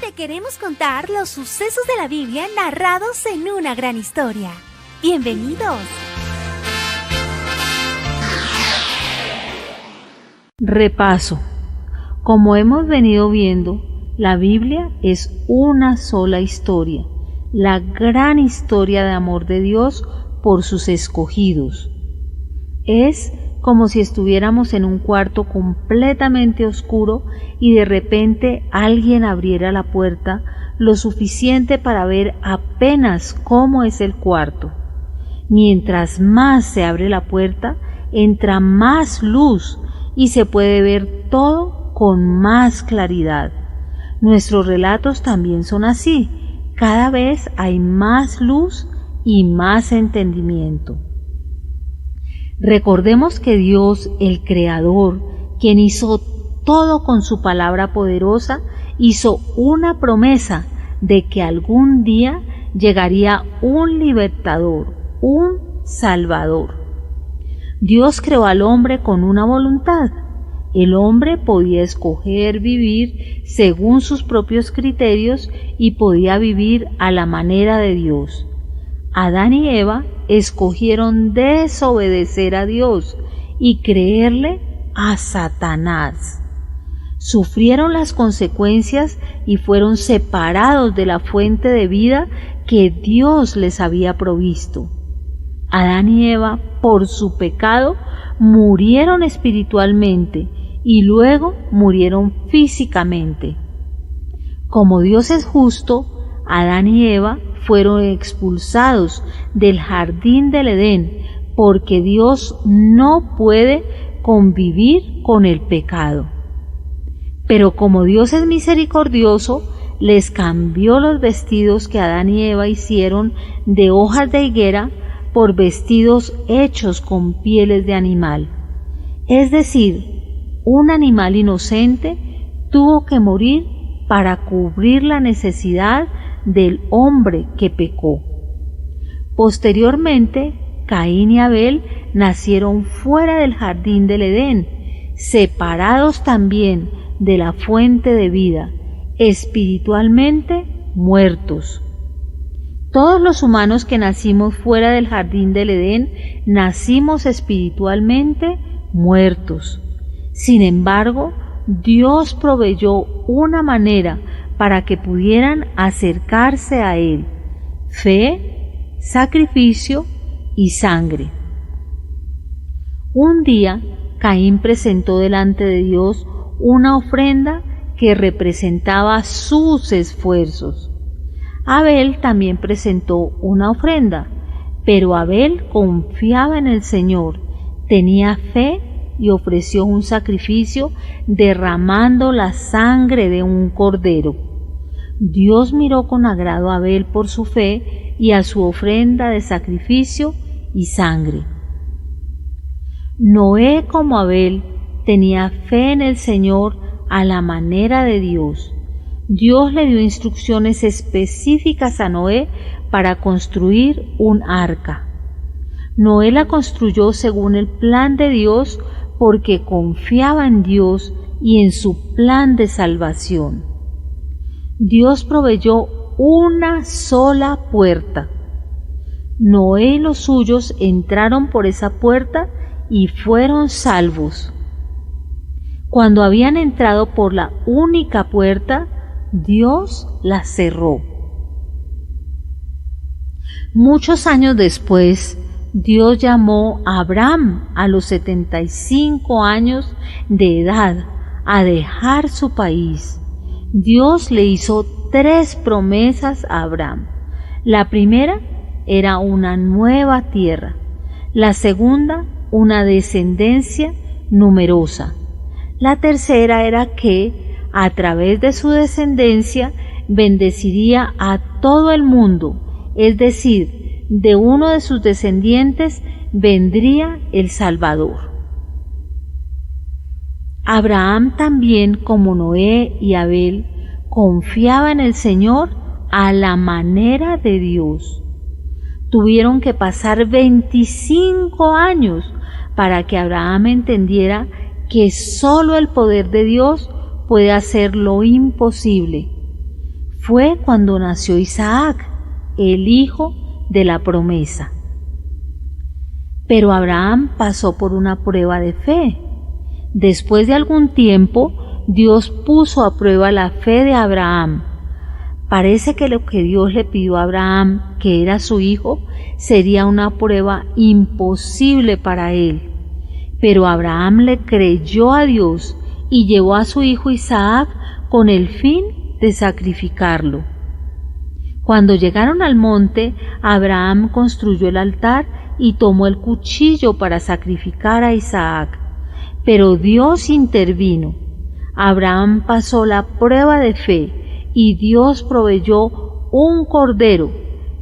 Te queremos contar los sucesos de la Biblia narrados en una gran historia. ¡Bienvenidos! Repaso. Como hemos venido viendo, la Biblia es una sola historia, la gran historia de amor de Dios por sus escogidos. Es como si estuviéramos en un cuarto completamente oscuro y de repente alguien abriera la puerta lo suficiente para ver apenas cómo es el cuarto. Mientras más se abre la puerta, entra más luz y se puede ver todo con más claridad. Nuestros relatos también son así. Cada vez hay más luz y más entendimiento. Recordemos que Dios, el Creador, quien hizo todo con su palabra poderosa, hizo una promesa de que algún día llegaría un libertador, un Salvador. Dios creó al hombre con una voluntad. El hombre podía escoger vivir según sus propios criterios y podía vivir a la manera de Dios. Adán y Eva escogieron desobedecer a Dios y creerle a Satanás. Sufrieron las consecuencias y fueron separados de la fuente de vida que Dios les había provisto. Adán y Eva, por su pecado, murieron espiritualmente y luego murieron físicamente. Como Dios es justo, Adán y Eva fueron expulsados del jardín del Edén porque Dios no puede convivir con el pecado. Pero como Dios es misericordioso, les cambió los vestidos que Adán y Eva hicieron de hojas de higuera por vestidos hechos con pieles de animal. Es decir, un animal inocente tuvo que morir para cubrir la necesidad del hombre que pecó. Posteriormente, Caín y Abel nacieron fuera del jardín del Edén, separados también de la fuente de vida, espiritualmente muertos. Todos los humanos que nacimos fuera del jardín del Edén nacimos espiritualmente muertos. Sin embargo, Dios proveyó una manera para que pudieran acercarse a Él: fe, sacrificio y sangre. Un día, Caín presentó delante de Dios una ofrenda que representaba sus esfuerzos. Abel también presentó una ofrenda, pero Abel confiaba en el Señor, tenía fe y ofreció un sacrificio derramando la sangre de un cordero. Dios miró con agrado a Abel por su fe y a su ofrenda de sacrificio y sangre. Noé, como Abel, tenía fe en el Señor a la manera de Dios. Dios le dio instrucciones específicas a Noé para construir un arca. Noé la construyó según el plan de Dios porque confiaba en Dios y en su plan de salvación. Dios proveyó una sola puerta. Noé y los suyos entraron por esa puerta y fueron salvos. Cuando habían entrado por la única puerta, Dios la cerró. Muchos años después, Dios llamó a Abraham a los 75 años de edad a dejar su país. Dios le hizo 3 promesas a Abraham. La primera era una nueva tierra. La segunda, una descendencia numerosa. La tercera era que, a través de su descendencia, bendeciría a todo el mundo, es decir, de uno de sus descendientes vendría el Salvador. Abraham también, como Noé y Abel, confiaba en el Señor a la manera de Dios. Tuvieron que pasar 25 años para que Abraham entendiera que solo el poder de Dios puede hacer lo imposible. fue cuando nació Isaac, el hijo de la promesa. Pero Abraham pasó por una prueba de fe. Después de algún tiempo, Dios puso a prueba la fe de Abraham. Parece que lo que Dios le pidió a Abraham, que era su hijo, sería una prueba imposible para él. Pero Abraham le creyó a Dios y llevó a su hijo Isaac con el fin de sacrificarlo. Cuando llegaron al monte, Abraham construyó el altar y tomó el cuchillo para sacrificar a Isaac. Pero Dios intervino. Abraham pasó la prueba de fe y Dios proveyó un cordero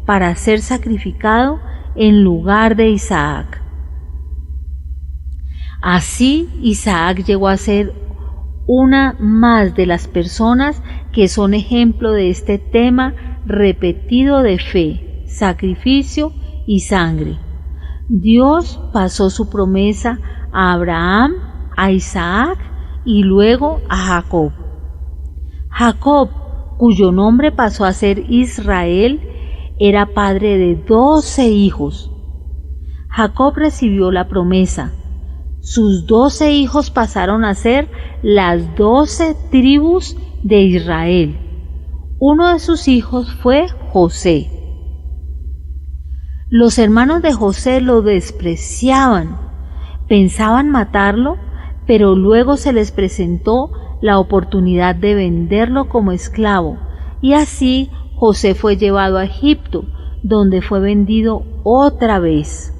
para ser sacrificado en lugar de Isaac. Así Isaac llegó a ser una más de las personas que son ejemplo de este tema repetido de fe, sacrificio y sangre. Dios pasó su promesa a Abraham, a Isaac y luego a Jacob. Jacob, cuyo nombre pasó a ser Israel, era padre de 12 hijos. Jacob recibió la promesa. Sus 12 hijos pasaron a ser las 12 tribus de Israel. Uno de sus hijos fue José. Los hermanos de José lo despreciaban, pensaban matarlo, pero luego se les presentó la oportunidad de venderlo como esclavo, y así José fue llevado a Egipto, donde fue vendido otra vez.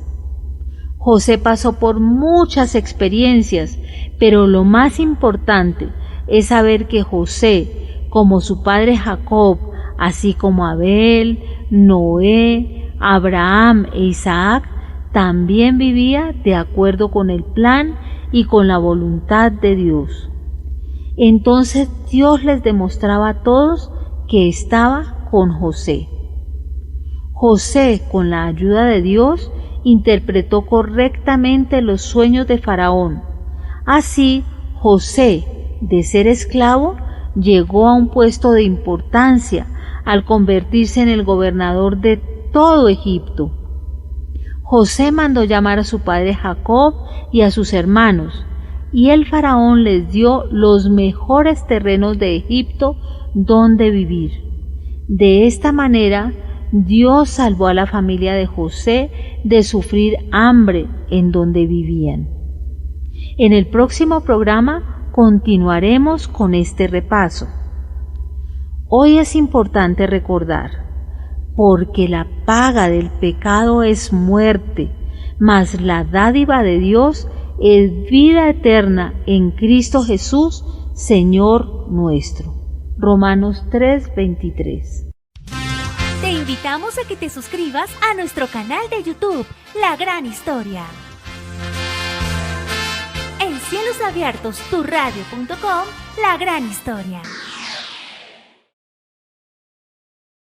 José pasó por muchas experiencias, pero lo más importante es saber que José, como su padre Jacob, así como Abel, Noé, Abraham e Isaac, también vivía de acuerdo con el plan y con la voluntad de Dios. Entonces Dios les demostraba a todos que estaba con José. José, con la ayuda de Dios, interpretó correctamente los sueños de Faraón. Así, José, de ser esclavo, llegó a un puesto de importancia al convertirse en el gobernador de todo Egipto. José mandó llamar a su padre Jacob y a sus hermanos, y el faraón les dio los mejores terrenos de Egipto donde vivir. De esta manera, Dios salvó a la familia de José de sufrir hambre en donde vivían. En el próximo programa continuaremos con este repaso. Hoy es importante recordar, porque la paga del pecado es muerte, mas la dádiva de Dios es vida eterna en Cristo Jesús, Señor nuestro. Romanos 3:23. Te invitamos a que te suscribas a nuestro canal de YouTube, La Gran Historia. En Cielos Abiertos, turradio.com, La Gran Historia.